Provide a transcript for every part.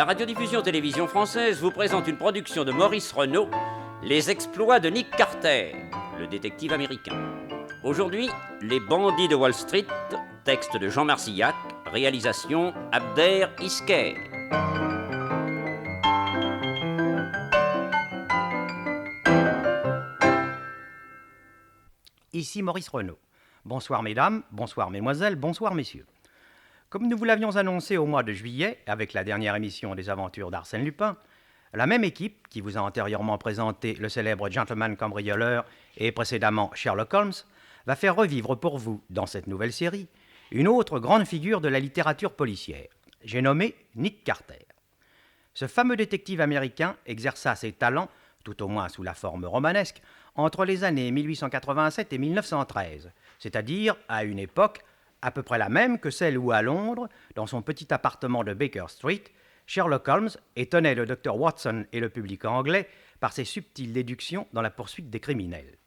La radiodiffusion télévision française vous présente une production de Maurice Renaud, Les exploits de Nick Carter, le détective américain. Aujourd'hui, Les bandits de Wall Street, texte de Jean Marcillac, réalisation Abder Isker. Ici Maurice Renaud. Bonsoir mesdames, bonsoir mesdemoiselles, bonsoir messieurs. Comme nous vous l'avions annoncé au mois de juillet, avec la dernière émission des aventures d'Arsène Lupin, la même équipe qui vous a antérieurement présenté le célèbre gentleman cambrioleur et précédemment Sherlock Holmes, va faire revivre pour vous, dans cette nouvelle série, une autre grande figure de la littérature policière. J'ai nommé Nick Carter. Ce fameux détective américain exerça ses talents, tout au moins sous la forme romanesque, entre les années 1887 et 1913, c'est-à-dire à une époque à peu près la même que celle où, à Londres, dans son petit appartement de Baker Street, Sherlock Holmes étonnait le docteur Watson et le public anglais par ses subtiles déductions dans la poursuite des criminels.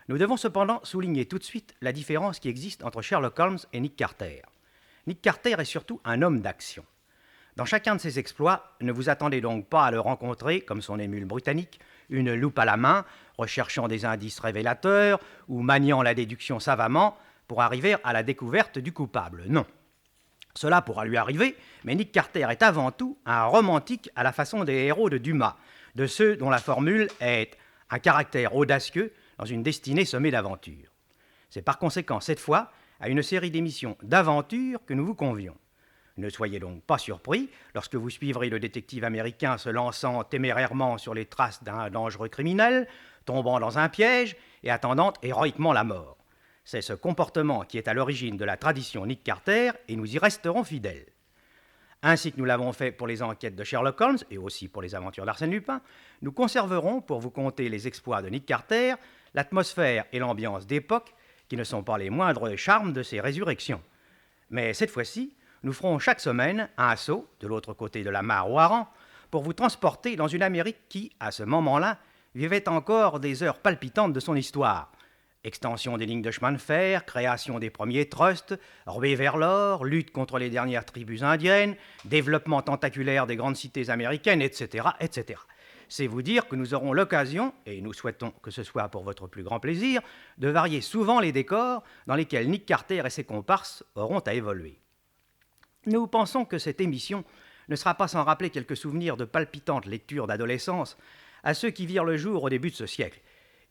Nous devons cependant souligner tout de suite la différence qui existe entre Sherlock Holmes et Nick Carter. Nick Carter est surtout un homme d'action. Dans chacun de ses exploits, ne vous attendez donc pas à le rencontrer, comme son émule britannique, une loupe à la main, recherchant des indices révélateurs ou maniant la déduction savamment pour arriver à la découverte du coupable. Non. Cela pourra lui arriver, mais Nick Carter est avant tout un romantique à la façon des héros de Dumas, de ceux dont la formule est un caractère audacieux dans une destinée semée d'aventures. C'est par conséquent cette fois à une série d'émissions d'aventures que nous vous convions. Ne soyez donc pas surpris lorsque vous suivrez le détective américain se lançant témérairement sur les traces d'un dangereux criminel, tombant dans un piège et attendant héroïquement la mort. C'est ce comportement qui est à l'origine de la tradition Nick Carter et nous y resterons fidèles. Ainsi que nous l'avons fait pour les enquêtes de Sherlock Holmes et aussi pour les aventures d'Arsène Lupin, nous conserverons, pour vous conter les exploits de Nick Carter, l'atmosphère et l'ambiance d'époque qui ne sont pas les moindres charmes de ces résurrections. Mais cette fois-ci, nous ferons chaque semaine un saut de l'autre côté de la mare Oiran pour vous transporter dans une Amérique qui, à ce moment-là, vivait encore des heures palpitantes de son histoire. Extension des lignes de chemin de fer, création des premiers trusts, ruée vers l'or, lutte contre les dernières tribus indiennes, développement tentaculaire des grandes cités américaines, etc., etc. C'est vous dire que nous aurons l'occasion, et nous souhaitons que ce soit pour votre plus grand plaisir, de varier souvent les décors dans lesquels Nick Carter et ses comparses auront à évoluer. Nous pensons que cette émission ne sera pas sans rappeler quelques souvenirs de palpitantes lectures d'adolescence à ceux qui virent le jour au début de ce siècle.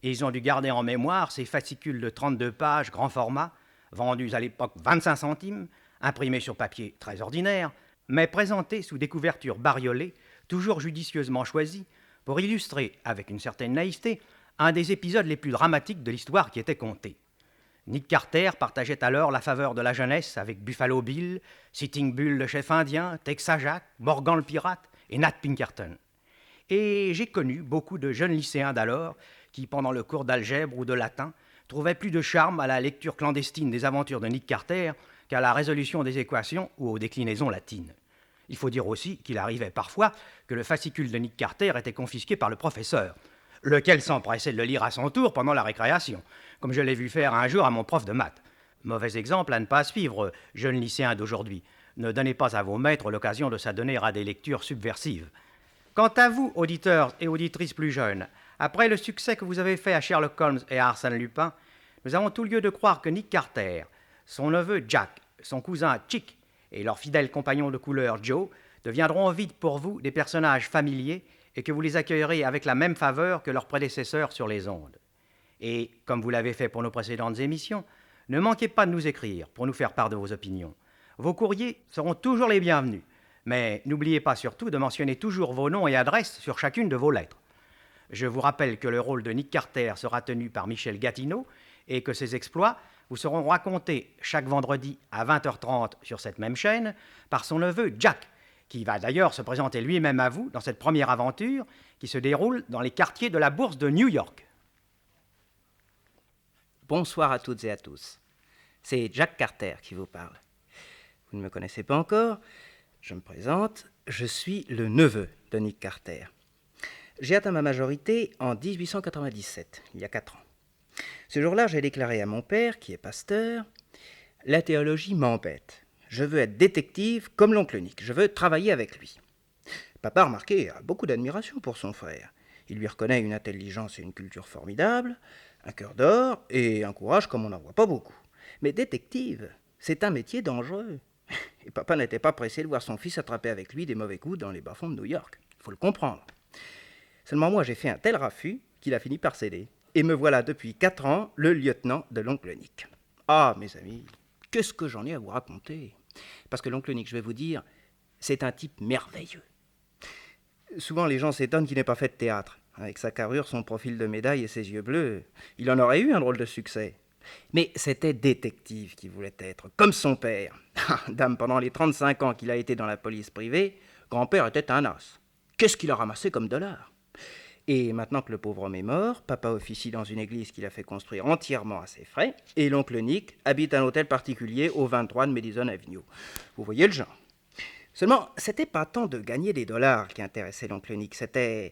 Ils ont dû garder en mémoire ces fascicules de 32 pages, grand format, vendus à l'époque 25 centimes, imprimés sur papier très ordinaire, mais présentés sous des couvertures bariolées, toujours judicieusement choisies, pour illustrer, avec une certaine naïveté, un des épisodes les plus dramatiques de l'histoire qui était contée. Nick Carter partageait alors la faveur de la jeunesse avec Buffalo Bill, Sitting Bull le chef indien, Texas Jack, Morgan le pirate et Nat Pinkerton. Et j'ai connu beaucoup de jeunes lycéens d'alors qui, pendant le cours d'algèbre ou de latin, trouvaient plus de charme à la lecture clandestine des aventures de Nick Carter qu'à la résolution des équations ou aux déclinaisons latines. Il faut dire aussi qu'il arrivait parfois que le fascicule de Nick Carter était confisqué par le professeur, lequel s'empressait de le lire à son tour pendant la récréation, comme je l'ai vu faire un jour à mon prof de maths. Mauvais exemple à ne pas suivre, jeunes lycéens d'aujourd'hui. Ne donnez pas à vos maîtres l'occasion de s'adonner à des lectures subversives. Quant à vous, auditeurs et auditrices plus jeunes, après le succès que vous avez fait à Sherlock Holmes et à Arsène Lupin, nous avons tout lieu de croire que Nick Carter, son neveu Jack, son cousin Chick et leur fidèle compagnon de couleur Joe deviendront vite pour vous des personnages familiers et que vous les accueillerez avec la même faveur que leurs prédécesseurs sur les ondes. Et, comme vous l'avez fait pour nos précédentes émissions, ne manquez pas de nous écrire pour nous faire part de vos opinions. Vos courriers seront toujours les bienvenus, mais n'oubliez pas surtout de mentionner toujours vos noms et adresses sur chacune de vos lettres. Je vous rappelle que le rôle de Nick Carter sera tenu par Michel Gatineau et que ses exploits vous seront racontés chaque vendredi à 20h30 sur cette même chaîne par son neveu Jack, qui va d'ailleurs se présenter lui-même à vous dans cette première aventure qui se déroule dans les quartiers de la bourse de New York. Bonsoir à toutes et à tous. C'est Jack Carter qui vous parle. Vous ne me connaissez pas encore, je me présente, je suis le neveu de Nick Carter. J'ai atteint ma majorité en 1897, il y a 4 ans. Ce jour-là, j'ai déclaré à mon père, qui est pasteur, « La théologie m'embête. Je veux être détective comme l'oncle Nick. Je veux travailler avec lui. » Papa, remarqué, a beaucoup d'admiration pour son frère. Il lui reconnaît une intelligence et une culture formidables, un cœur d'or et un courage comme on n'en voit pas beaucoup. Mais détective, c'est un métier dangereux. Et papa n'était pas pressé de voir son fils attraper avec lui des mauvais coups dans les bas-fonds de New York. Il faut le comprendre. Seulement moi, j'ai fait un tel raffut qu'il a fini par céder. Et me voilà depuis 4 ans le lieutenant de l'oncle Nick. Ah, mes amis, qu'est-ce que j'en ai à vous raconter? Parce que l'oncle Nick, je vais vous dire, c'est un type merveilleux. Souvent, les gens s'étonnent qu'il n'ait pas fait de théâtre. Avec sa carrure, son profil de médaille et ses yeux bleus, il en aurait eu un drôle de succès. Mais c'était détective qu'il voulait être, comme son père. Dame, pendant les 35 ans qu'il a été dans la police privée, grand-père était un as. Qu'est-ce qu'il a ramassé comme dollars? Et maintenant que le pauvre homme est mort, papa officie dans une église qu'il a fait construire entièrement à ses frais, et l'oncle Nick habite un hôtel particulier au 23 de Madison Avenue. Vous voyez le genre. Seulement, c'était pas tant de gagner des dollars qui intéressait l'oncle Nick, c'était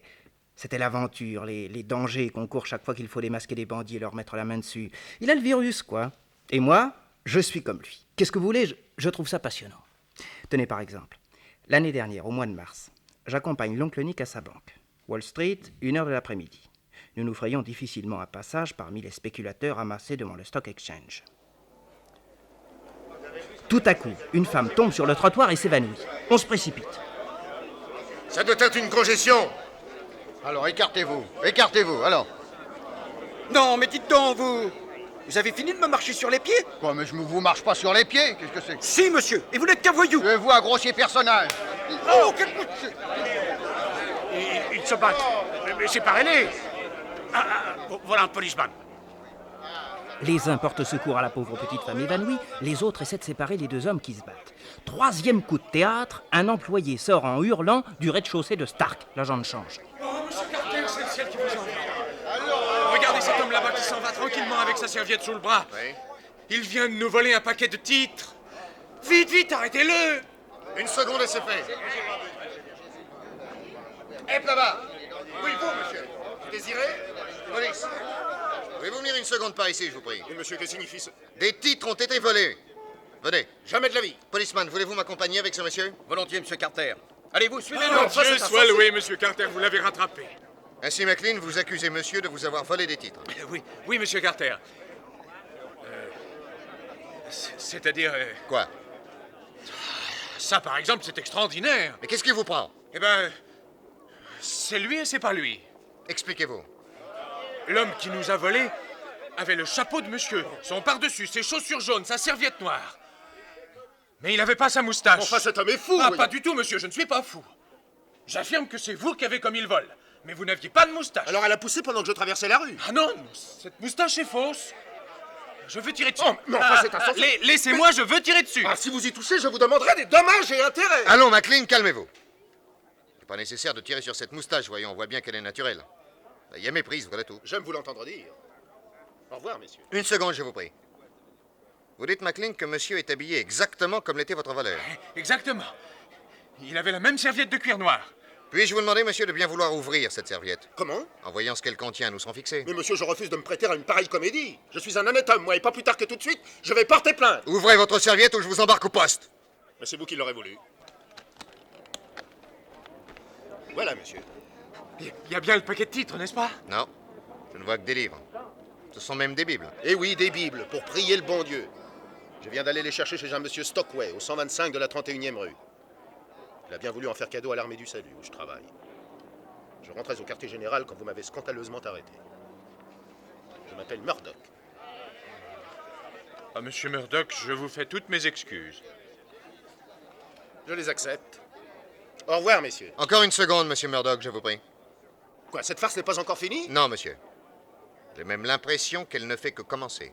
l'aventure, les dangers qu'on court chaque fois qu'il faut démasquer des bandits et leur mettre la main dessus. Il a le virus, quoi. Et moi, je suis comme lui. Qu'est-ce que vous voulez? Je trouve ça passionnant. Tenez par exemple, l'année dernière, au mois de mars, j'accompagne l'oncle Nick à sa banque. Wall Street, 1h de l'après-midi. Nous nous frayons difficilement un passage parmi les spéculateurs amassés devant le Stock Exchange. Tout à coup, une femme tombe sur le trottoir et s'évanouit. On se précipite. Ça doit être une congestion. Alors, écartez-vous, alors. Non, mais dites donc, vous avez fini de me marcher sur les pieds? Quoi, mais je ne vous marche pas sur les pieds, qu'est-ce que c'est? Si, monsieur, et vous n'êtes qu'un voyou. Je vois un grossier personnage. Oh, quel... Ils se battent. Mais séparez-les. Voilà un policeman. Les uns portent secours à la pauvre petite femme évanouie, les autres essaient de séparer les deux hommes qui se battent. 3e coup de théâtre, un employé sort en hurlant du rez-de-chaussée de Stark, l'agent de change. Oh, monsieur Carter, c'est le ciel qui vous envoie. Regardez cet homme là-bas qui s'en va tranquillement avec sa serviette sous le bras. Oui. Il vient de nous voler un paquet de titres. Vite, vite, arrêtez-le. Une seconde et c'est fait. Hé, là-bas. Oui, vous, monsieur. Vous désirez? Police. Pouvez-vous venir une seconde par ici, je vous prie? Et monsieur, que signifie ce... Des titres ont été volés. Venez. Jamais de la vie. Policeman, voulez-vous m'accompagner avec ce monsieur? Volontiers, monsieur Carter. Allez-vous, suivez-le. Dieu soit loué, monsieur Carter, vous l'avez rattrapé. Ainsi, McLean, vous accusez monsieur de vous avoir volé des titres. Oui, monsieur Carter. C'est-à-dire... Quoi? Ça, par exemple, c'est extraordinaire. Mais qu'est-ce qui vous prend? Eh ben... C'est lui et c'est pas lui. Expliquez-vous. L'homme qui nous a volés avait le chapeau de monsieur, son pardessus, ses chaussures jaunes, sa serviette noire. Mais il n'avait pas sa moustache. Enfin, cet homme est fou! Ah, pas du tout, monsieur, je ne suis pas fou. J'affirme que c'est vous qui avez commis le vol. Mais vous n'aviez pas de moustache. Alors elle a poussé pendant que je traversais la rue. Ah non, cette moustache est fausse. Je veux tirer dessus. Oh, mais enfin, c'est insensé. Laissez-moi, je veux tirer dessus. Ah, si vous y touchez, je vous demanderai des dommages et intérêts. Allons, McLean, calmez-vous. Il n'est pas nécessaire de tirer sur cette moustache, voyons, on voit bien qu'elle est naturelle. Il y a méprise, voilà tout. J'aime vous l'entendre dire. Au revoir, messieurs. Une seconde, je vous prie. Vous dites, McLean, que monsieur est habillé exactement comme l'était votre voleur. Exactement. Il avait la même serviette de cuir noir. Puis-je vous demander, monsieur, de bien vouloir ouvrir cette serviette? Comment? En voyant ce qu'elle contient, nous serons fixés. Mais monsieur, je refuse de me prêter à une pareille comédie. Je suis un honnête homme, moi, et pas plus tard que tout de suite, je vais porter plainte. Ouvrez votre serviette ou je vous embarque au poste. Mais c'est vous qui l'aurez voulu. Voilà, monsieur. Il y a bien le paquet de titres, n'est-ce pas? Non, je ne vois que des livres. Ce sont même des bibles. Eh oui, des bibles, pour prier le bon Dieu. Je viens d'aller les chercher chez un monsieur Stockway, au 125 de la 31e rue. Il a bien voulu en faire cadeau à l'armée du salut, où je travaille. Je rentrais au quartier général quand vous m'avez scandaleusement arrêté. Je m'appelle Murdoch. Ah, monsieur Murdoch, je vous fais toutes mes excuses. Je les accepte. Au revoir, messieurs. Encore une seconde, monsieur Murdoch, je vous prie. Quoi, cette farce n'est pas encore finie? Non, monsieur. J'ai même l'impression qu'elle ne fait que commencer.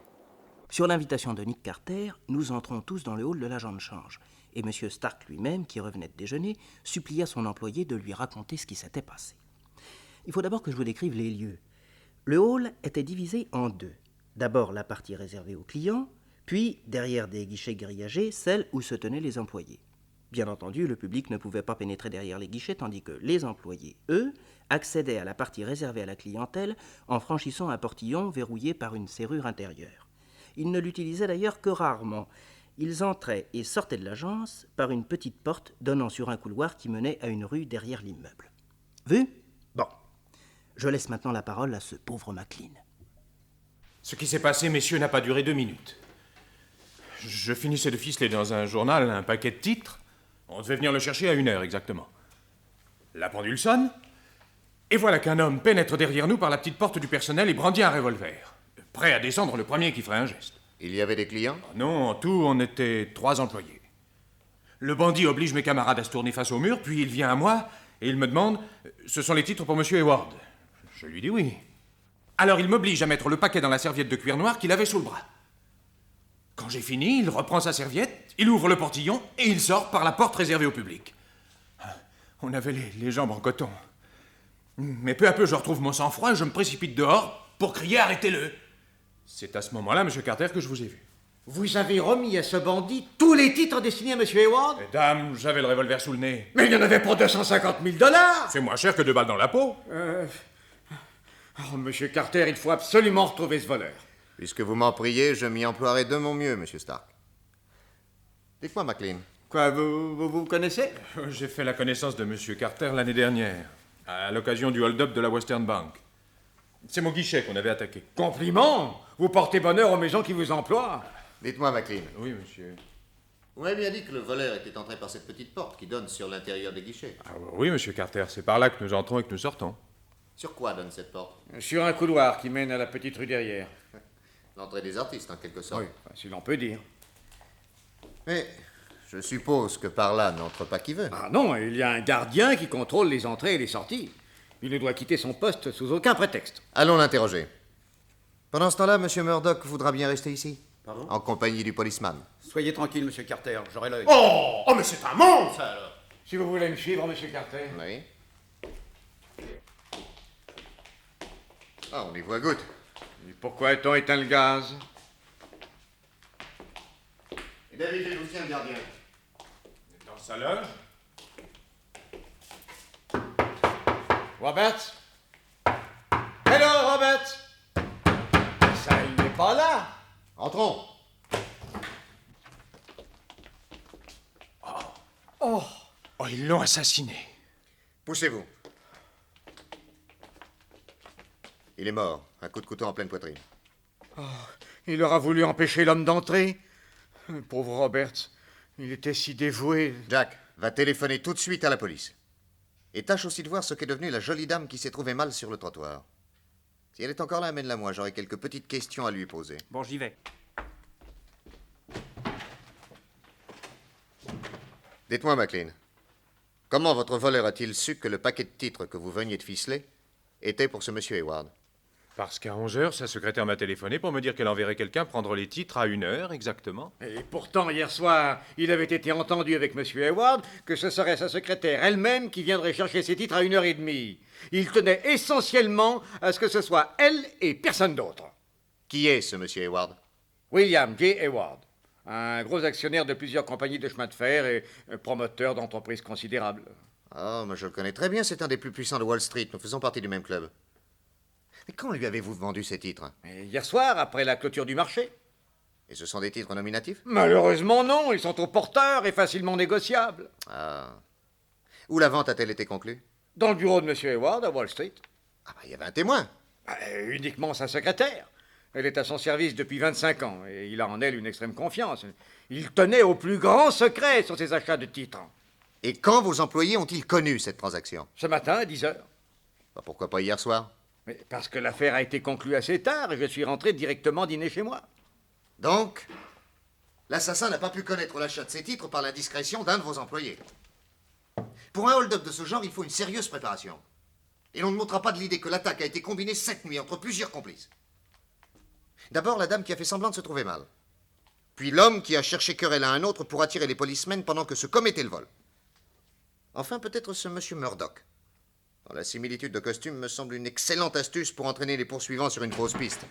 Sur l'invitation de Nick Carter, nous entrons tous dans le hall de l'agent de change. Et M. Stark lui-même, qui revenait de déjeuner, supplia son employé de lui raconter ce qui s'était passé. Il faut d'abord que je vous décrive les lieux. Le hall était divisé en deux. D'abord la partie réservée aux clients, puis, derrière des guichets grillagés, celle où se tenaient les employés. Bien entendu, le public ne pouvait pas pénétrer derrière les guichets, tandis que les employés, eux, accédaient à la partie réservée à la clientèle en franchissant un portillon verrouillé par une serrure intérieure. Ils ne l'utilisaient d'ailleurs que rarement. Ils entraient et sortaient de l'agence par une petite porte donnant sur un couloir qui menait à une rue derrière l'immeuble. Vu? Bon. Je laisse maintenant la parole à ce pauvre Maclean. Ce qui s'est passé, messieurs, n'a pas duré 2 minutes. Je finissais de ficeler dans un journal un paquet de titres. On devait venir le chercher à 1h exactement. La pendule sonne, et voilà qu'un homme pénètre derrière nous par la petite porte du personnel et brandit un revolver, prêt à descendre le premier qui ferait un geste. Il y avait des clients? Non, en tout, on était 3 employés. Le bandit oblige mes camarades à se tourner face au mur, puis il vient à moi et il me demande « Ce sont les titres pour Monsieur Hayward ?» Je lui dis oui. Alors il m'oblige à mettre le paquet dans la serviette de cuir noir qu'il avait sous le bras. Quand j'ai fini, il reprend sa serviette, il ouvre le portillon et il sort par la porte réservée au public. On avait les jambes en coton. Mais peu à peu, je retrouve mon sang-froid et je me précipite dehors pour crier « Arrêtez-le !» C'est à ce moment-là, Monsieur Carter, que je vous ai vu. Vous avez remis à ce bandit tous les titres destinés à M. Hayward? Mesdames, j'avais le revolver sous le nez. Mais il n'y en avait pour 250 000 $. C'est moins cher que 2 balles dans la peau. Oh, Monsieur Carter, il faut absolument retrouver ce voleur. Puisque vous m'en priez, je m'y emploierai de mon mieux, Monsieur Stark. Dites-moi, Maclean. Quoi, vous connaissez? J'ai fait la connaissance de Monsieur Carter l'année dernière, à l'occasion du hold-up de la Western Bank. C'est mon guichet qu'on avait attaqué. Compliment! Vous portez bonheur aux maisons qui vous emploient. Dites-moi, Maclean. Oui, monsieur. Vous m'avez bien dit que le voleur était entré par cette petite porte qui donne sur l'intérieur des guichets. Ah, oui, Monsieur Carter, c'est par là que nous entrons et que nous sortons. Sur quoi donne cette porte? Sur un couloir qui mène à la petite rue derrière. L'entrée des artistes, en quelque sorte. Oui, si l'on peut dire. Mais je suppose que par là n'entre pas qui veut. Ah non, il y a un gardien qui contrôle les entrées et les sorties. Il ne doit quitter son poste sous aucun prétexte. Allons l'interroger. Pendant ce temps-là, Monsieur Murdoch voudra bien rester ici. Pardon? En compagnie du policeman. Soyez tranquille, Monsieur Carter, j'aurai l'œil. Oh, mais c'est un monstre, ça, alors. Si vous voulez me suivre, Monsieur Carter. Oui. Ah, on y voit goutte. Et pourquoi a-t-on éteint le gaz? Et d'habitude, où tient le gardien? Dans sa loge? Roberts? Hello, Roberts? Ça, il n'est pas là. Entrons. Oh, ils l'ont assassiné. Poussez-vous. Il est mort, un coup de couteau en pleine poitrine. Il aura voulu empêcher l'homme d'entrer. Pauvre Roberts, il était si dévoué. Jack, va téléphoner tout de suite à la police. Et tâche aussi de voir ce qu'est devenue la jolie dame qui s'est trouvée mal sur le trottoir. Si elle est encore là, amène-la moi, j'aurai quelques petites questions à lui poser. Bon, j'y vais. Dites-moi, Maclean, comment votre voleur a-t-il su que le paquet de titres que vous veniez de ficeler était pour ce monsieur Hayward? Parce qu'à 11h, sa secrétaire m'a téléphoné pour me dire qu'elle enverrait quelqu'un prendre les titres à 1h exactement. Et pourtant, hier soir, il avait été entendu avec M. Hayward que ce serait sa secrétaire elle-même qui viendrait chercher ses titres à 1h30. Il tenait essentiellement à ce que ce soit elle et personne d'autre. Qui est ce monsieur Hayward? William J. Hayward, un gros actionnaire de plusieurs compagnies de chemin de fer et promoteur d'entreprises considérables. Ah, mais je le connais très bien, c'est un des plus puissants de Wall Street. Nous faisons partie du même club. Mais quand lui avez-vous vendu ces titres? Et hier soir, après la clôture du marché. Et ce sont des titres nominatifs? Malheureusement non, ils sont au porteur et facilement négociables. Ah. Où la vente a-t-elle été conclue? Dans le bureau de M. Hayward, à Wall Street. Ah, bah, il y avait un témoin. Uniquement sa secrétaire. Elle est à son service depuis 25 ans et il a en elle une extrême confiance. Il tenait au plus grand secret sur ses achats de titres. Et quand vos employés ont-ils connu cette transaction? Ce matin, à 10h. Bah, pourquoi pas hier soir? Mais parce que l'affaire a été conclue assez tard et je suis rentré directement dîner chez moi. Donc, l'assassin n'a pas pu connaître l'achat de ces titres par l'indiscrétion d'un de vos employés. Pour un hold-up de ce genre, il faut une sérieuse préparation. Et l'on ne montera pas de l'idée que l'attaque a été combinée cette nuit entre plusieurs complices. D'abord, la dame qui a fait semblant de se trouver mal. Puis l'homme qui a cherché querelle à un autre pour attirer les policemen pendant que se commettait le vol. Enfin, peut-être ce monsieur Murdoch. La similitude de costume me semble une excellente astuce pour entraîner les poursuivants sur une fausse piste.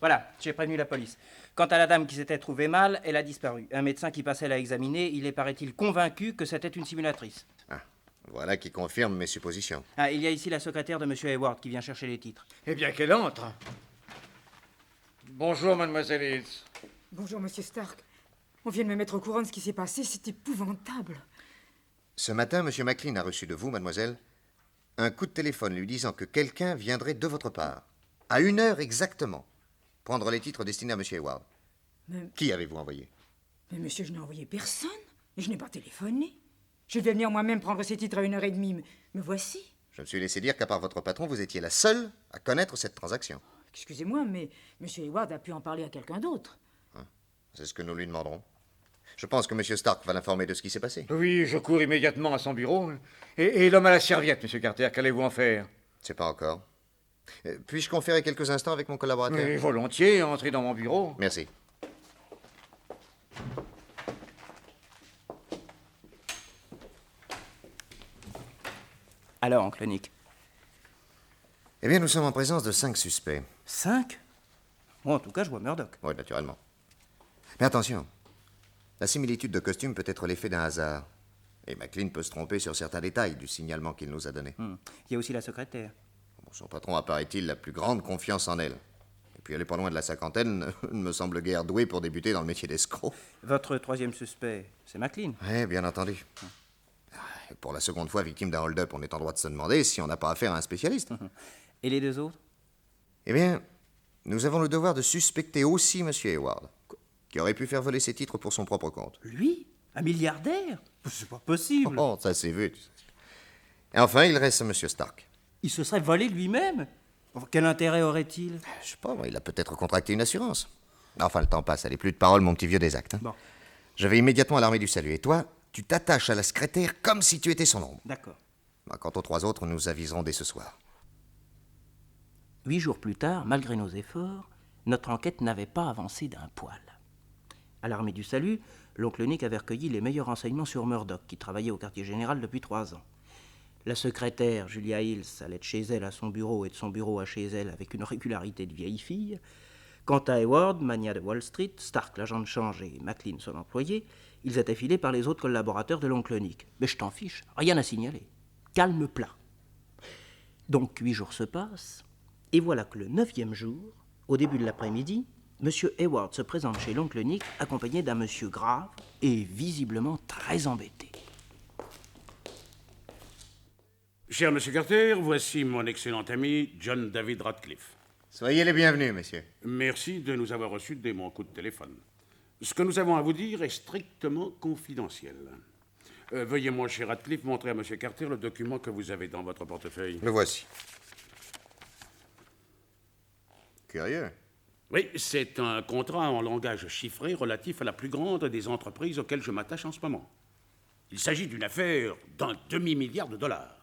Voilà, j'ai prévenu la police. Quant à la dame qui s'était trouvée mal, elle a disparu. Un médecin qui passait l'a examiner, il est, paraît-il, convaincu que c'était une simulatrice. Ah, voilà qui confirme mes suppositions. Ah, il y a ici la secrétaire de M. Hayward qui vient chercher les titres. Eh bien, qu'elle entre. Bonjour, mademoiselle Hills. Bonjour, monsieur Stark. On vient de me mettre au courant de ce qui s'est passé. C'est épouvantable. Ce matin, M. McLean a reçu de vous, mademoiselle, un coup de téléphone lui disant que quelqu'un viendrait de votre part, à 1 heure exactement, prendre les titres destinés à M. Hayward. Mais, Qui avez-vous envoyé? mais monsieur, je n'ai envoyé personne. Et je n'ai pas téléphoné. Je devais venir moi-même prendre ces titres à 1h30. Me voici. Je me suis laissé dire qu'à part votre patron, vous étiez la seule à connaître cette transaction. Excusez-moi, mais monsieur Hayward a pu en parler à quelqu'un d'autre. C'est ce que nous lui demanderons. Je pense que M. Stark va l'informer de ce qui s'est passé. Oui, je cours immédiatement à son bureau. Et l'homme à la serviette, monsieur Carter, qu'allez-vous en faire? C'est pas encore. Puis-je conférer quelques instants avec mon collaborateur? Oui, volontiers, entrez dans mon bureau. Merci. Alors, oncle Nick? Eh bien, nous sommes en présence de 5 suspects. 5? Moi, en tout cas, je vois Murdoch. Oui, naturellement. Mais attention, la similitude de costume peut être l'effet d'un hasard. Et McLean peut se tromper sur certains détails du signalement qu'il nous a donné. Il y a aussi la secrétaire. Bon, son patron a, paraît-il, la plus grande confiance en elle. Et puis elle est pas loin de la cinquantaine, ne me semble guère douée pour débuter dans le métier d'escroc. Votre troisième suspect, c'est McLean. Oui, bien entendu. Et pour la seconde fois victime d'un hold-up, on est en droit de se demander si on n'a pas affaire à un spécialiste. Et les deux autres? Eh bien, nous avons le devoir de suspecter aussi M. Hayward, qui aurait pu faire voler ses titres pour son propre compte. Lui? Un milliardaire? C'est pas possible. Oh, ça s'est vu, tu sais. Et enfin, il reste M. Stark. Il se serait volé lui-même? Enfin, quel intérêt aurait-il? Je sais pas, il a peut-être contracté une assurance. Enfin, le temps passe, allez, plus de paroles, mon petit vieux des actes. Bon. Je vais immédiatement à l'armée du salut. Et toi, tu t'attaches à la secrétaire comme si tu étais son ombre. D'accord. Quant aux 3 autres, nous aviserons dès ce soir. 8 jours plus tard, malgré nos efforts, notre enquête n'avait pas avancé d'un poil. À l'armée du salut, l'oncle Nick avait recueilli les meilleurs renseignements sur Murdoch, qui travaillait au quartier général depuis 3 ans. La secrétaire, Julia Hills, allait de chez elle à son bureau et de son bureau à chez elle avec une régularité de vieille fille. Quant à Hayward, mania de Wall Street, Stark, l'agent de change, et McLean, son employé, ils étaient filés par les autres collaborateurs de l'oncle Nick. Mais je t'en fiche, rien à signaler. Calme plat. Donc 8 jours se passent, et voilà que le 9e jour, au début de l'après-midi, M. Hayward se présente chez l'oncle Nick, accompagné d'un monsieur grave et visiblement très embêté. Cher Monsieur Carter, voici mon excellent ami John David Radcliffe. Soyez les bienvenus, messieurs. Merci de nous avoir reçus dès mon coup de téléphone. Ce que nous avons à vous dire est strictement confidentiel. Veuillez, mon cher Radcliffe, montrer à Monsieur Carter le document que vous avez dans votre portefeuille. Le voici. Curieux. Oui, c'est un contrat en langage chiffré relatif à la plus grande des entreprises auxquelles je m'attache en ce moment. Il s'agit d'une affaire d'1 demi-milliard de dollars.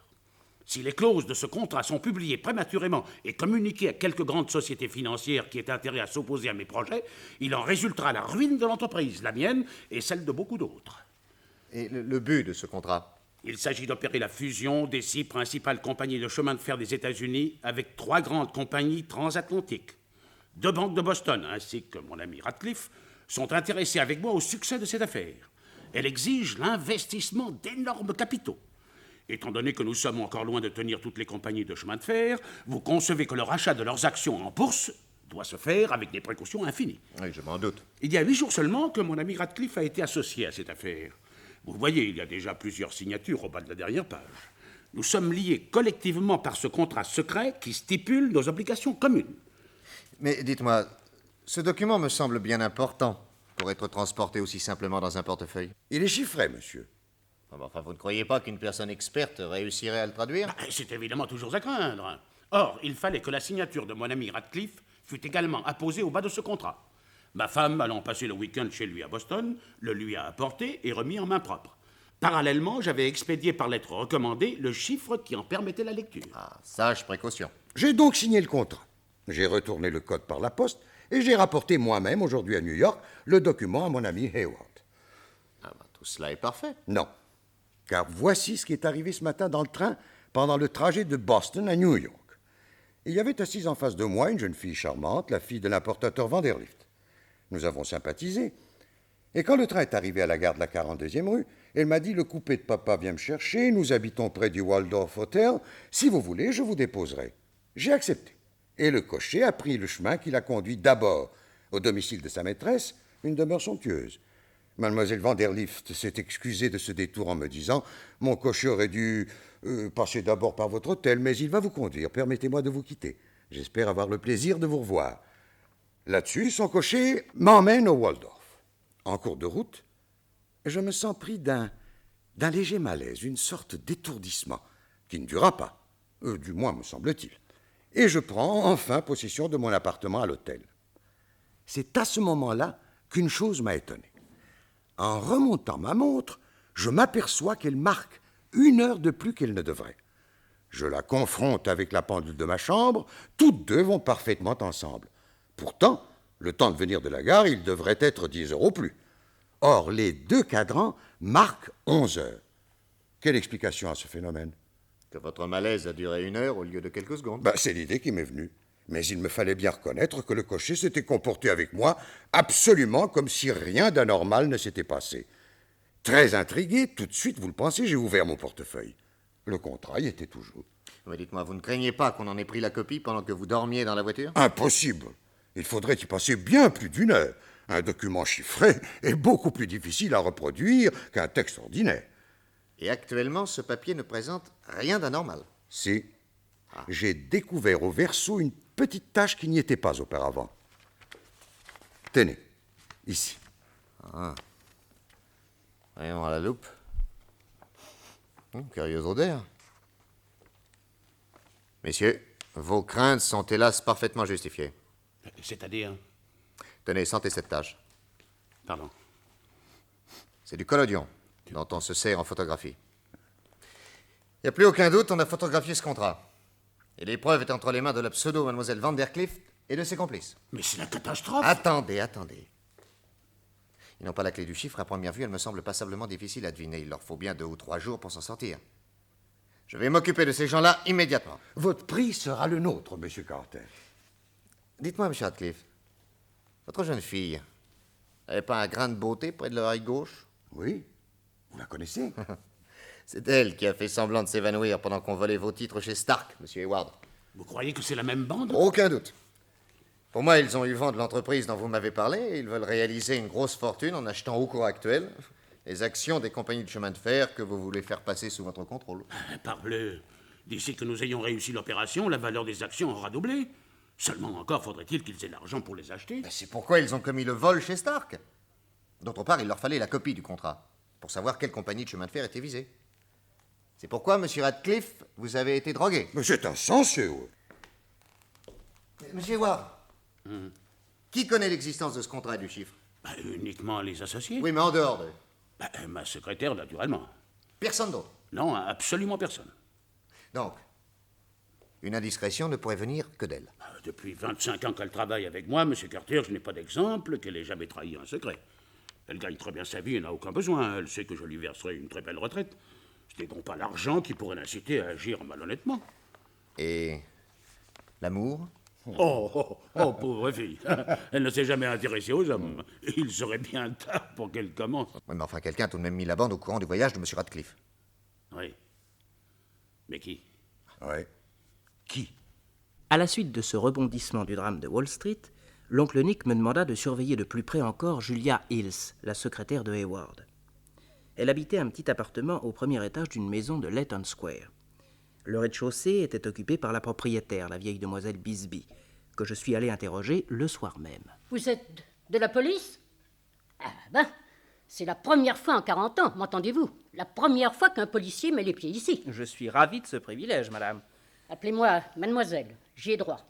Si les clauses de ce contrat sont publiées prématurément et communiquées à quelques grandes sociétés financières qui aient intérêt à s'opposer à mes projets, il en résultera la ruine de l'entreprise, la mienne et celle de beaucoup d'autres. Et le but de ce contrat? Il s'agit d'opérer la fusion des 6 principales compagnies de chemin de fer des États-Unis avec 3 grandes compagnies transatlantiques. 2 banques de Boston, ainsi que mon ami Radcliffe, sont intéressées avec moi au succès de cette affaire. Elle exige l'investissement d'énormes capitaux. Étant donné que nous sommes encore loin de tenir toutes les compagnies de chemin de fer, vous concevez que le rachat de leurs actions en bourse doit se faire avec des précautions infinies. Oui, je m'en doute. Il y a 8 jours seulement que mon ami Radcliffe a été associé à cette affaire. Vous voyez, il y a déjà plusieurs signatures au bas de la dernière page. Nous sommes liés collectivement par ce contrat secret qui stipule nos obligations communes. Mais dites-moi, ce document me semble bien important pour être transporté aussi simplement dans un portefeuille. Il est chiffré, monsieur. Enfin, vous ne croyez pas qu'une personne experte réussirait à le traduire? C'est évidemment toujours à craindre. Or, il fallait que la signature de mon ami Radcliffe fût également apposée au bas de ce contrat. Ma femme, allant passer le week-end chez lui à Boston, le lui a apporté et remis en main propre. Parallèlement, j'avais expédié par lettre recommandée le chiffre qui en permettait la lecture. Ah, sage précaution. J'ai donc signé le contrat. J'ai retourné le code par la poste et j'ai rapporté moi-même aujourd'hui à New York le document à mon ami Hayward. Tout cela est parfait. Non, car voici ce qui est arrivé ce matin dans le train pendant le trajet de Boston à New York. Il y avait assise en face de moi une jeune fille charmante, la fille de l'importateur Vanderlift. Nous avons sympathisé. Et quand le train est arrivé à la gare de la 42e rue, elle m'a dit « Le coupé de papa vient me chercher, nous habitons près du Waldorf Hotel. Si vous voulez, je vous déposerai. » J'ai accepté. Et le cocher a pris le chemin qui l'a conduit d'abord au domicile de sa maîtresse, Une demeure somptueuse. Mademoiselle Vanderlift s'est excusée de ce détour en me disant « Mon cocher aurait dû passer d'abord par votre hôtel, mais il va vous conduire. Permettez-moi de vous quitter. J'espère avoir le plaisir de vous revoir. » Là-dessus, son cocher m'emmène au Waldorf. En cours de route, je me sens pris d'un léger malaise, une sorte d'étourdissement, qui ne dura pas, du moins me semble-t-il. Et je prends enfin possession de mon appartement à l'hôtel. C'est à ce moment-là qu'une chose m'a étonné. En remontant ma montre, je m'aperçois qu'elle marque 1 heure de plus qu'elle ne devrait. Je la confronte avec la pendule de ma chambre, toutes deux vont parfaitement ensemble. Pourtant, le temps de venir de la gare, il devrait être 10 heures au plus. Or, les 2 cadrans marquent 11 heures. Quelle explication à ce phénomène? Que votre malaise a duré 1 heure au lieu de quelques secondes. C'est l'idée qui m'est venue. Mais il me fallait bien reconnaître que le cocher s'était comporté avec moi absolument comme si rien d'anormal ne s'était passé. Très intrigué, tout de suite, vous le pensez, j'ai ouvert mon portefeuille. Le contrat y était toujours. Mais dites-moi, vous ne craignez pas qu'on en ait pris la copie pendant que vous dormiez dans la voiture? Impossible. Il faudrait y passer bien plus d'1 heure. Un document chiffré est beaucoup plus difficile à reproduire qu'un texte ordinaire. Et actuellement, ce papier ne présente rien d'anormal. Si. J'ai découvert au verso une petite tache qui n'y était pas auparavant. Tenez, ici. Voyons à la loupe. Curieuse odeur. Messieurs, vos craintes sont hélas parfaitement justifiées. C'est-à-dire? Tenez, sentez cette tache. Pardon. C'est du collodion, dont on se sert en photographie. Il n'y a plus aucun doute, on a photographié ce contrat. Et l'épreuve est entre les mains de la pseudo-mademoiselle Vanderclift et de ses complices. Mais c'est la catastrophe! Attendez. Ils n'ont pas la clé du chiffre, à première vue, elle me semble passablement difficile à deviner. Il leur faut bien 2 ou 3 jours pour s'en sortir. Je vais m'occuper de ces gens-là immédiatement. Votre prix sera le nôtre, Monsieur Carter. Dites-moi, Monsieur Radcliffe, votre jeune fille, elle n'est pas un grain de beauté près de l'oreille gauche? Oui, vous la connaissez? C'est elle qui a fait semblant de s'évanouir pendant qu'on volait vos titres chez Stark, Monsieur Hayward. Vous croyez que c'est la même bande? Aucun doute. Pour moi, ils ont eu vent de l'entreprise dont vous m'avez parlé et ils veulent réaliser une grosse fortune en achetant au cours actuel les actions des compagnies de chemin de fer que vous voulez faire passer sous votre contrôle. Parbleu, d'ici que nous ayons réussi l'opération, la valeur des actions aura doublé. Seulement encore faudrait-il qu'ils aient l'argent pour les acheter. C'est pourquoi ils ont commis le vol chez Stark. D'autre part, il leur fallait la copie du contrat pour savoir quelle compagnie de chemin de fer était visée. C'est pourquoi, Monsieur Radcliffe, vous avez été drogué. Mais c'est insensé, oui. Monsieur Hayward, qui connaît l'existence de ce contrat et du chiffre? Uniquement les associés. Oui, mais en dehors d'eux. Ma secrétaire, naturellement. Personne d'autre? Non, absolument personne. Donc, une indiscrétion ne pourrait venir que d'elle. Depuis 25 ans qu'elle travaille avec moi, Monsieur Carter, je n'ai pas d'exemple qu'elle ait jamais trahi un secret. Elle gagne très bien sa vie et n'a aucun besoin. Elle sait que je lui verserai une très belle retraite. Ce n'est donc pas l'argent qui pourrait l'inciter à agir malhonnêtement. Et l'amour? Oh, pauvre fille. Elle ne s'est jamais intéressée aux hommes. Il serait bien tard pour qu'elle commence. Oui, mais enfin, quelqu'un a tout de même mis la bande au courant du voyage de M. Radcliffe. Oui. Mais qui? Oui. Qui? À la suite de ce rebondissement du drame de Wall Street, l'oncle Nick me demanda de surveiller de plus près encore Julia Hills, la secrétaire de Hayward. Elle habitait un petit appartement au premier étage d'une maison de Leighton Square. Le rez-de-chaussée était occupé par la propriétaire, la vieille demoiselle Bisbee, que je suis allé interroger le soir même. Vous êtes de la police? C'est la première fois en 40 ans, m'entendez-vous? La première fois qu'un policier met les pieds ici. Je suis ravi de ce privilège, madame. Appelez-moi mademoiselle, j'y ai droit.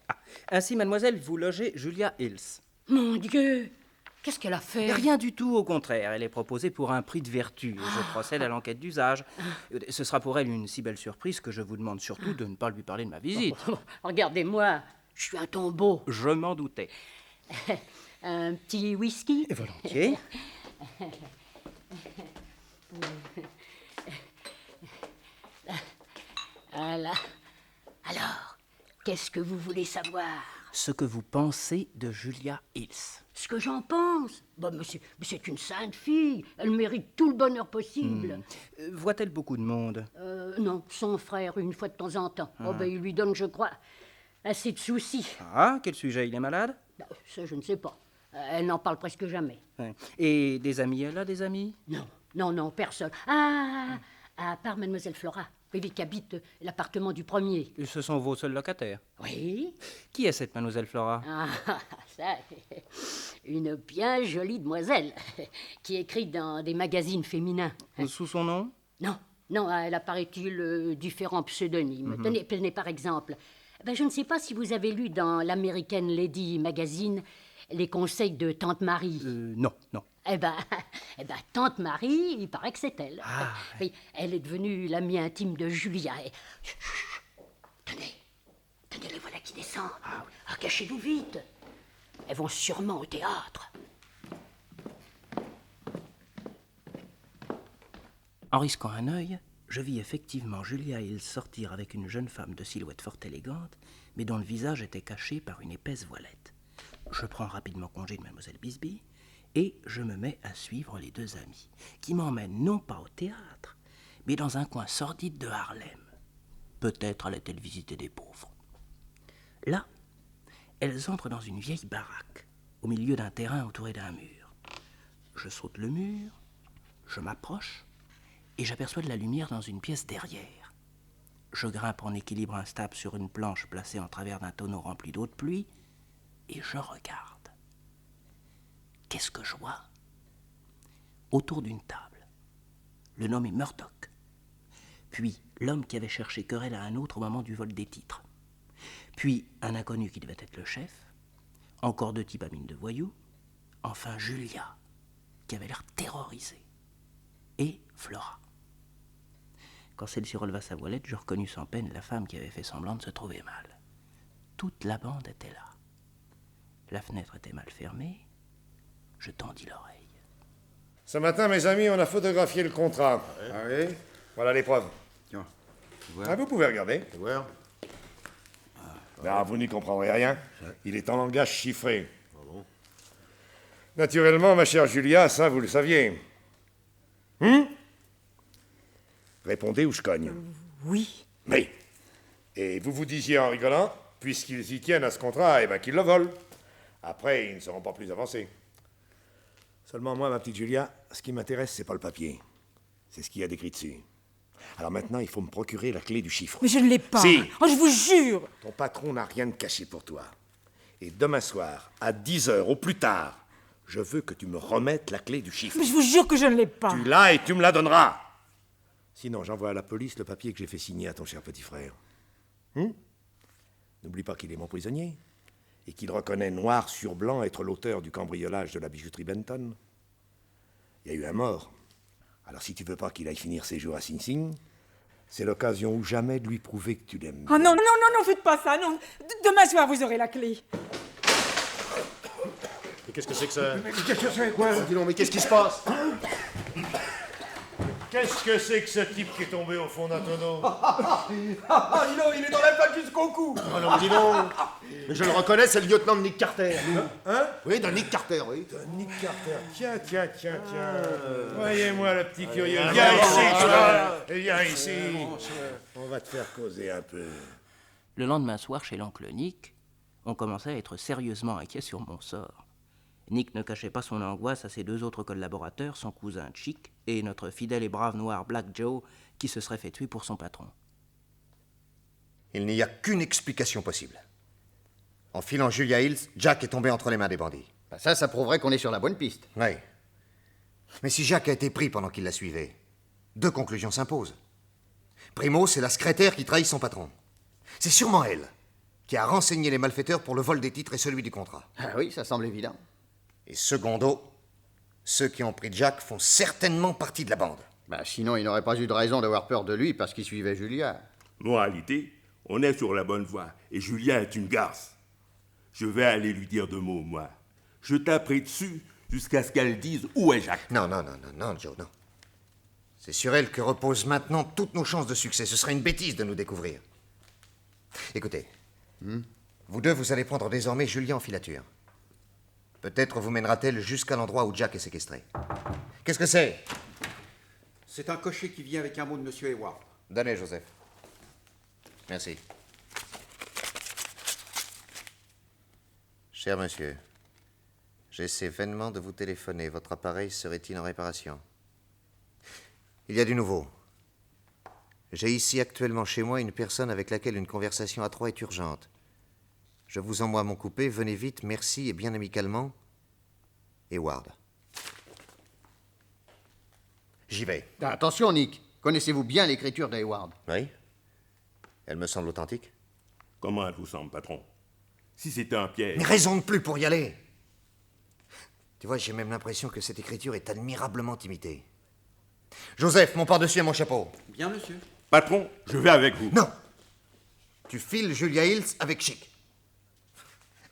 Ainsi, mademoiselle, vous logez Julia Hills. Mon Dieu! Qu'est-ce qu'elle a fait? Rien du tout, au contraire. Elle est proposée pour un prix de vertu. Je procède à l'enquête d'usage. Ce sera pour elle une si belle surprise que je vous demande surtout de ne pas lui parler de ma visite. Regardez-moi, je suis un tombeau. Je m'en doutais. Un petit whisky? Volontiers. Voilà. Alors, qu'est-ce que vous voulez savoir? Ce que vous pensez de Julia Hills. Ce que j'en pense? Mais c'est une sainte fille. Elle mérite tout le bonheur possible. Voit-elle beaucoup de monde? Non, son frère, une fois de temps en temps. Il lui donne, je crois, assez de soucis. Ah, quel sujet? Il est malade? Ça, je ne sais pas. Elle n'en parle presque jamais. Ouais. Et des amis, elle a des amis? Non, personne. Ah, à part mademoiselle Flora, oui, qui habite l'appartement du premier. Et ce sont vos seuls locataires? Oui. Qui est cette mademoiselle Flora? Ah, ça, une bien jolie demoiselle qui écrit dans des magazines féminins. Sous son nom? Non, elle a, paraît-il, différents pseudonymes. Tenez, par exemple, je ne sais pas si vous avez lu dans l'American Lady Magazine les conseils de Tante Marie. Non. Eh ben, Tante Marie, il paraît que c'est elle. Ah, oui, elle est devenue l'amie intime de Julia. Chut, tenez, les voilà qui descendent. Cachez-vous vite. Elles vont sûrement au théâtre. En risquant un œil, je vis effectivement Julia Hill sortir avec une jeune femme de silhouette fort élégante, mais dont le visage était caché par une épaisse voilette. Je prends rapidement congé de mademoiselle Bisbee et je me mets à suivre les deux amies, qui m'emmènent non pas au théâtre, mais dans un coin sordide de Harlem. Peut-être allait-elle visiter des pauvres. Là, elles entrent dans une vieille baraque, au milieu d'un terrain entouré d'un mur. Je saute le mur, je m'approche, et j'aperçois de la lumière dans une pièce derrière. Je grimpe en équilibre instable sur une planche placée en travers d'un tonneau rempli d'eau de pluie, et je regarde. Qu'est-ce que je vois? Autour d'une table, le nommé Murdoch, puis l'homme qui avait cherché querelle à un autre au moment du vol des titres, puis un inconnu qui devait être le chef, encore deux types à mine de voyous, enfin Julia, qui avait l'air terrorisée, et Flora. Quand celle-ci releva sa voilette, je reconnus sans peine la femme qui avait fait semblant de se trouver mal. Toute la bande était là. La fenêtre était mal fermée. Je tendis l'oreille. Ce matin, mes amis, on a photographié le contrat. Ah oui? Voilà les preuves. Tiens, Vous pouvez regarder. voir. Vous n'y comprendrez rien. Il est en langage chiffré. Naturellement, ma chère Julia, ça, vous le saviez. Répondez ou je cogne. Oui. Mais. Et vous vous disiez en rigolant, puisqu'ils y tiennent à ce contrat, qu'ils le volent. Après, ils ne seront pas plus avancés. Seulement moi, ma petite Julia, ce qui m'intéresse, c'est pas le papier. C'est ce qu'il y a d'écrit dessus. Alors maintenant, il faut me procurer la clé du chiffre. Mais je ne l'ai pas. Si. Oh, je vous jure. Ton patron n'a rien de caché pour toi. Et demain soir, à 10h au plus tard, je veux que tu me remettes la clé du chiffre. Mais je vous jure que je ne l'ai pas. Tu l'as et tu me la donneras. Sinon, j'envoie à la police le papier que j'ai fait signer à ton cher petit frère. N'oublie pas qu'il est mon prisonnier et qu'il reconnaît noir sur blanc être l'auteur du cambriolage de la bijouterie Benton. Il y a eu un mort. Alors si tu veux pas qu'il aille finir ses jours à Sing Sing, c'est l'occasion ou jamais de lui prouver que tu l'aimes. Oh non, faites pas ça, non. Demain soir, vous aurez la clé. Mais qu'est-ce que c'est que ça? Mais qu'est-ce que c'est, quoi? Dis donc, mais qu'est-ce qui se passe? Qu'est-ce que c'est que ce type qui est tombé au fond d'un tonneau? Il est dans la plaque jusqu'au cou. Oh non, mais dis donc. Mais je le reconnais, c'est le lieutenant de Nick Carter. Hein? Oui, de Nick Carter, oui. Nick Carter. Tiens. Voyez-moi le petit curieux. Viens ici, toi. Viens ici. On va te faire causer un peu. Le lendemain soir, chez l'oncle Nick, on commençait à être sérieusement inquiet sur mon sort. Nick ne cachait pas son angoisse à ses deux autres collaborateurs, son cousin Chick et notre fidèle et brave noir Black Joe, qui se serait fait tuer pour son patron. Il n'y a qu'une explication possible. En filant Julia Hills, Jack est tombé entre les mains des bandits. Ça prouverait qu'on est sur la bonne piste. Oui. Mais si Jack a été pris pendant qu'il la suivait, deux conclusions s'imposent. Primo, c'est la secrétaire qui trahit son patron. C'est sûrement elle qui a renseigné les malfaiteurs pour le vol des titres et celui du contrat. Ah oui, ça semble évident. Et secondo, ceux qui ont pris Jack font certainement partie de la bande. Sinon, il n'aurait pas eu de raison d'avoir peur de lui parce qu'il suivait Julia. Moralité, on est sur la bonne voie et Julia est une garce. Je vais aller lui dire 2 mots, moi. Je taperai dessus jusqu'à ce qu'elle dise où est Jacques. Non, Joe, non. C'est sur elle que reposent maintenant toutes nos chances de succès. Ce serait une bêtise de nous découvrir. Écoutez, vous deux, vous allez prendre désormais Julia en filature. Peut-être vous mènera-t-elle jusqu'à l'endroit où Jack est séquestré. Qu'est-ce que c'est? C'est un cocher qui vient avec un mot de Monsieur Hayward. Donnez, Joseph. Merci. Cher monsieur, J'essaie vainement de vous téléphoner. Votre appareil serait-il en réparation? Il y a du nouveau. J'ai ici actuellement chez moi une personne avec laquelle une conversation à trois est urgente. Je vous envoie mon coupé. Venez vite, merci et bien amicalement. Hayward. J'y vais. Attention, Nick. Connaissez-vous bien l'écriture d'Hayward? Oui. Elle me semble authentique. Comment elle vous semble, patron? Si c'était un piège... Mais raison de plus pour y aller. Tu vois, j'ai même l'impression que cette écriture est admirablement imitée. Joseph, mon par-dessus et mon chapeau. Bien, monsieur. Patron, je vais avec vous. Non. Tu files Julia Hills avec Chic.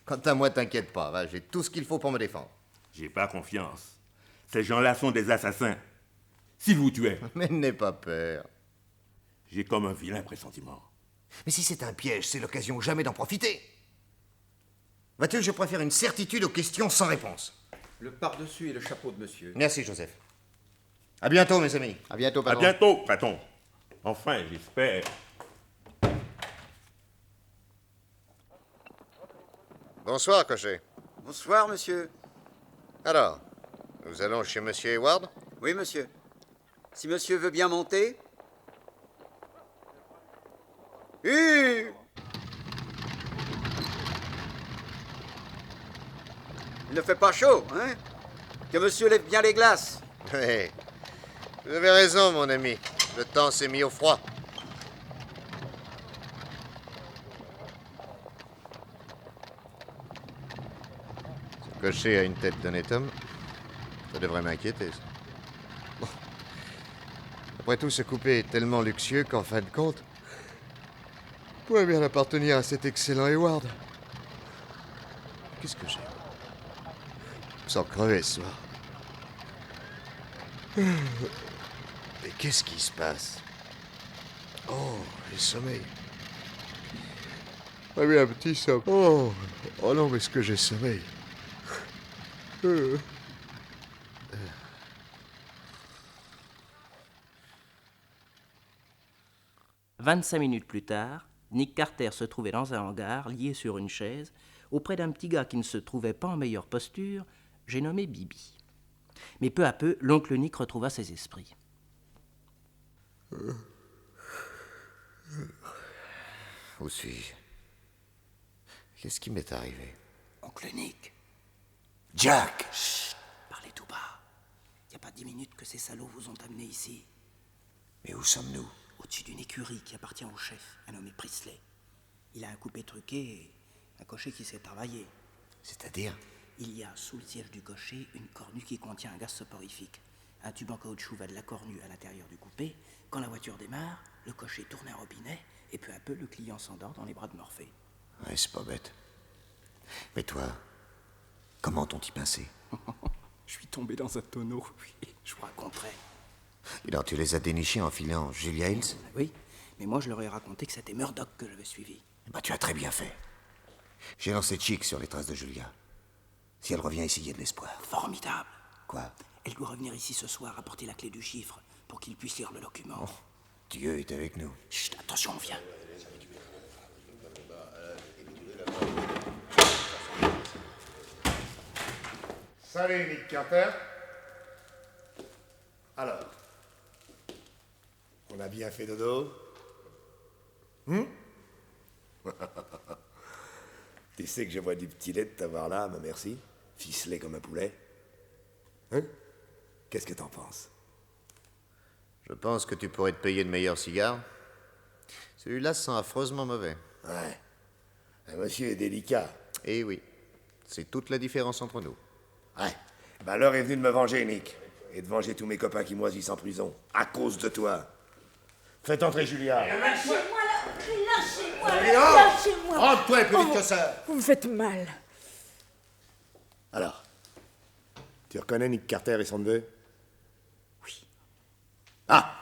Quant à moi, t'inquiète pas, va, j'ai tout ce qu'il faut pour me défendre. J'ai pas confiance. Ces gens-là sont des assassins. S'ils vous tuaient... Mais n'aie pas peur. J'ai comme un vilain pressentiment. Mais si c'est un piège, c'est l'occasion jamais d'en profiter. Vois-tu, je préfère une certitude aux questions sans réponse. Le par-dessus et le chapeau de monsieur. Merci, Joseph. À bientôt, mes amis. À bientôt, patron. À bientôt, patron. Enfin, j'espère. Bonsoir, cocher. Bonsoir, monsieur. Alors, nous allons chez monsieur Hayward? Oui, monsieur. Si monsieur veut bien monter. Il ne fait pas chaud, hein? Que monsieur lève bien les glaces. Oui. Vous avez raison, mon ami. Le temps s'est mis au froid. Ce cocher a une tête d'honnête homme. Ça devrait m'inquiéter, ça. Bon. Après tout, ce coupé est tellement luxueux qu'en fin de compte, il pourrait bien appartenir à cet excellent Hayward. Qu'est-ce que j'ai? Je me sens crever ce soir. Mais qu'est-ce qui se passe? Oh, j'ai sommeil. Ah oui, un petit somme. Oh, oh non, mais est-ce que j'ai sommeil? 25 minutes plus tard, Nick Carter se trouvait dans un hangar, lié sur une chaise, auprès d'un petit gars qui ne se trouvait pas en meilleure posture, j'ai nommé Bibi. Mais peu à peu, l'oncle Nick retrouva ses esprits. Où suis-je? Qu'est-ce qui m'est arrivé? Oncle Nick. Jack! Chut, parlez tout bas. Il n'y a pas 10 minutes que ces salauds vous ont amené ici. Mais où sommes-nous? Au-dessus d'une écurie qui appartient au chef, un nommé Priestley. Il a un coupé truqué et un cocher qui s'est travaillé. C'est-à-dire? Il y a sous le siège du cocher une cornue qui contient un gaz soporifique. Un tube en caoutchouc va de la cornue à l'intérieur du coupé. Quand la voiture démarre, le cocher tourne un robinet et peu à peu le client s'endort dans les bras de Morphée. Ouais, c'est pas bête. Mais toi, comment t'ont-ils pincé? Je suis tombé dans un tonneau, oui, je vous raconterai. Et alors tu les as dénichés en filant Julia Hills? Oui, mais moi je leur ai raconté que c'était Murdoch que j'avais suivi. Bah tu as très bien fait. J'ai lancé Chick sur les traces de Julia. Si elle revient ici, il y a de l'espoir. Formidable. Quoi? Elle doit revenir ici ce soir apporter la clé du chiffre pour qu'il puisse lire le document. Oh, Dieu est avec nous. Chut, attention, on vient. Salut, Nick Carter. Alors, on a bien fait dodo? Tu sais que je vois du petit lait de t'avoir là, ma merci, ficelé comme un poulet. Hein? Qu'est-ce que t'en penses? Je pense que tu pourrais te payer de meilleurs cigares. Celui-là sent affreusement mauvais. Ouais. Un monsieur est délicat. Eh oui. C'est toute la différence entre nous. Ouais. Ben l'heure est venue de me venger, Nick. Et de venger tous mes copains qui moisissent en prison. À cause de toi. Faites entrer Julia. Lâchez-moi là! Lâchez-moi Allez, là! oh! Lâchez-moi! Rentre-toi plus vite que ça! Vous me faites mal. Alors, tu reconnais Nick Carter et son neveu? Oui. Ah!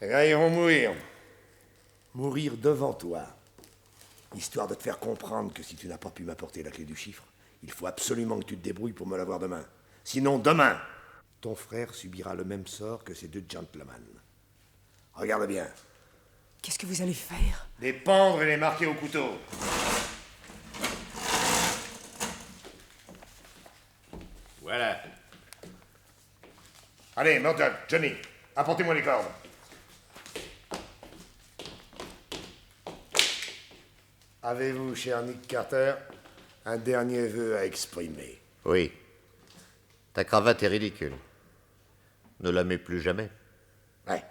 Eh bien, ils vont mourir. Mourir devant toi. Histoire de te faire comprendre que si tu n'as pas pu m'apporter la clé du chiffre, il faut absolument que tu te débrouilles pour me l'avoir demain. Sinon, demain, ton frère subira le même sort que ces deux gentlemen. Regarde bien. Qu'est-ce que vous allez faire? Les pendre et les marquer au couteau. Allez, Murdoch, Johnny, apportez-moi les cordes. Avez-vous, cher Nick Carter, un dernier vœu à exprimer? Oui. Ta cravate est ridicule. Ne la mets plus jamais. Ouais.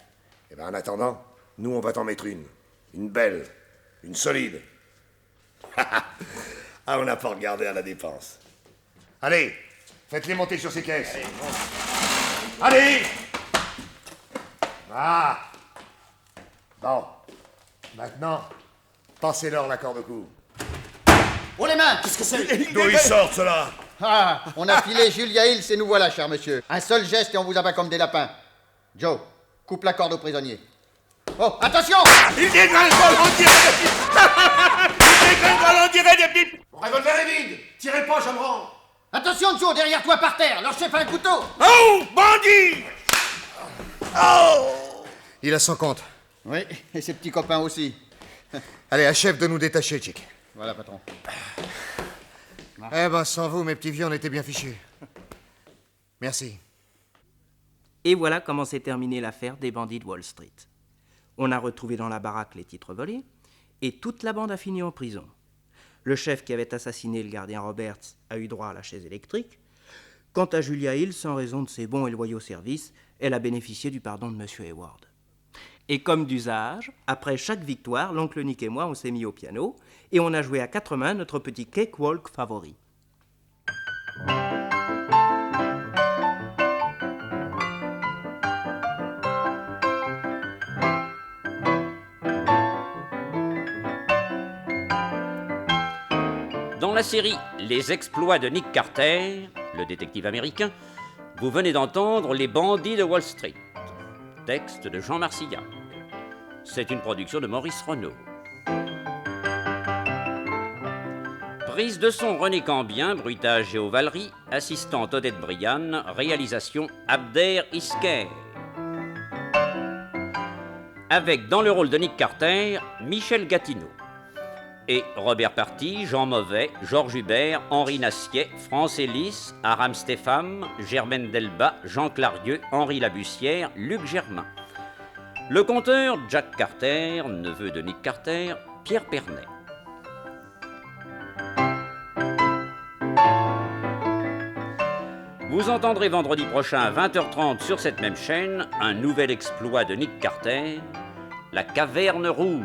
Eh bien, en attendant, nous, on va t'en mettre une. Une belle. Une solide. Ah, on n'a pas regardé à la dépense. Allez, faites-les monter sur ces caisses. Allez! Ah! Bon. Maintenant, passez-leur la corde au cou. Oh les mains, qu'est-ce que c'est? D'où ils sortent, cela? Ah, on a filé Julia Hills et nous voilà, cher monsieur. Un seul geste et on vous abat comme des lapins. Joe, coupe la corde aux prisonniers. Oh, attention! Il dégringole, on dirait des pipes! Il dégringole, on dirait des pipes! Mon revolver est vide! Tirez pas, je me rends! Attention, Joe, derrière toi par terre! Leur chef a un couteau! Oh, bandit! Oh! Il a son compte. Oui, et ses petits copains aussi. Allez, achève de nous détacher, Chick. Voilà, patron. Eh ben, sans vous, mes petits vieux, on était bien fichus. Merci. Et voilà comment s'est terminée l'affaire des bandits de Wall Street. On a retrouvé dans la baraque les titres volés, et toute la bande a fini en prison. Le chef qui avait assassiné le gardien Roberts a eu droit à la chaise électrique. Quant à Julia Hills, en raison de ses bons et loyaux services, elle a bénéficié du pardon de M. Hayward. Et comme d'usage, après chaque victoire, l'oncle Nick et moi, on s'est mis au piano, et on a joué à 4 mains notre petit cakewalk favori. Dans la série Les exploits de Nick Carter, le détective américain, vous venez d'entendre Les bandits de Wall Street, texte de Jean Marcillac. C'est une production de Maurice Renaud. Prise de son René Cambien, bruitage Géo Valery, assistante Odette Briane, réalisation Abder Isker. Avec dans le rôle de Nick Carter, Michel Gatineau. Et Robert Party, Jean Mauvais, Georges Hubert, Henri Nassier, France Ellis, Aram Stéphane, Germaine Delba, Jean Clarieux, Henri Labussière, Luc Germain. Le conteur, Jack Carter, neveu de Nick Carter, Pierre Pernet. Vous entendrez vendredi prochain à 20h30 sur cette même chaîne un nouvel exploit de Nick Carter, la Caverne Rouge.